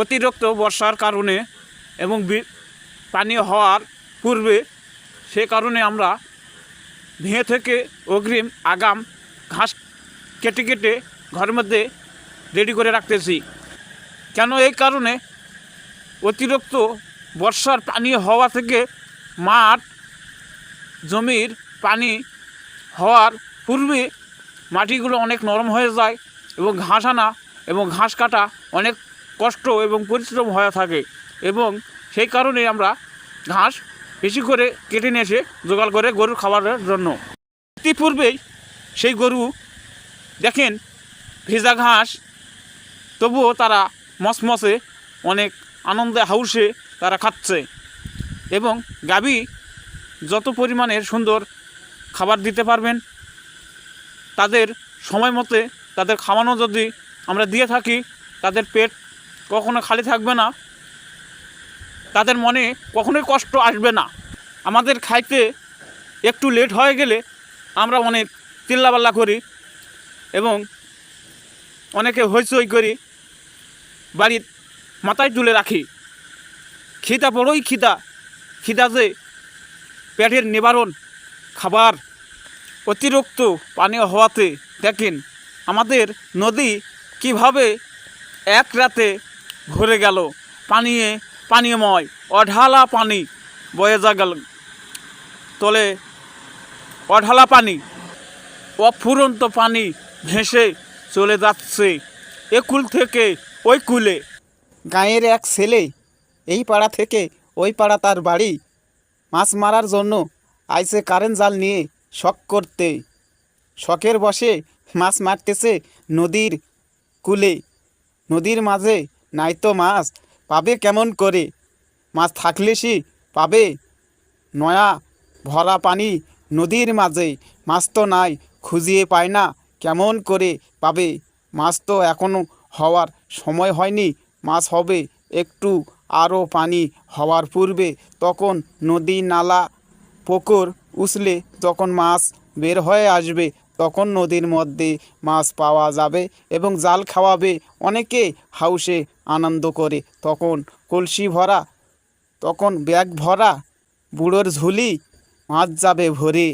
অতিরিক্ত বর্ষার কারণে এবং পানি হওয়ার পূর্বে সে কারণে আমরা ভেঁ থেকে অগ্রিম আগাম ঘাস কেটে কেটে ঘরের মধ্যে রেডি করে রাখতেছি। কেন এই কারণে অতিরিক্ত বর্ষার পানি হওয়া থেকে মাঠ জমির পানি হওয়ার পূর্বে মাটিগুলো অনেক নরম হয়ে যায় এবং ঘাস আনা এবং ঘাস কাটা অনেক কষ্ট এবং পরিশ্রম হয়ে থাকে, এবং সেই কারণে আমরা ঘাস বেশি করে কেটে নিয়ে এসে জোগাড় করে গরুর খাবারের জন্য। ইতিপূর্বেই সেই গরু দেখেন ভেজা ঘাস, তবুও তারা মসমসে অনেক আনন্দে হাউসে তারা খাচ্ছে, এবং গাভী যত পরিমাণের সুন্দর খাবার দিতে পারবেন তাদের সময় মতে তাদের খাওয়ানো যদি আমরা দিয়ে থাকি তাদের পেট কখনো খালি থাকবে না, তাদের মনে কখনোই কষ্ট আসবে না। আমাদের খাইতে একটু লেট হয়ে গেলে আমরা অনেক চিল্লাপাল্লা করি এবং অনেকে হইচই করি, বাড়ির মাথায় তুলে রাখি। খিদা বড়ই খিদা যে পেটের নিবারণ খাবার। অতিরিক্ত পানি হওয়াতে দেখেন আমাদের নদী কিভাবে এক রাতে ভরে গেল, পানীয়ময় অঢালা পানি বয়ে যা গেল তলে, অঢালা পানি অফুরন্ত পানি ভেসে চলে যাচ্ছে এ কুল থেকে ওই কুলে। গাঁয়ের এক ছেলে এই পাড়া থেকে ওই পাড়া তার বাড়ি মাছ মারার জন্য আইসে কারেন্ট জাল নিয়ে শখ করতে। শখের বসে মাছ মারতেছে নদীর কূলে। নদীর মাঝে নাই তো মাছ, পাবে কেমন করে? মাছ থাকলে সে পাবে নয়া ভরা পানি নদীর মাঝে। মাছ তো নাই, খুঁজিয়ে পায় না, কেমন করে পাবে? মাছ তো এখনও হওয়ার সময় হয়নি, মাছ হবে একটু আরও পানি হওয়ার পূর্বে। তখন নদী নালা পুকুর উছলে যখন মাছ বের হয়ে আসবে তখন নদীর মধ্যে মাছ পাওয়া যাবে এবং জাল খাওয়াবে অনেকে হাউসে আনন্দ করে। তখন কলসি ভরা, তখন ব্যাগ ভরা বুড়োর ঝুলি মাছ যাবে ভরে।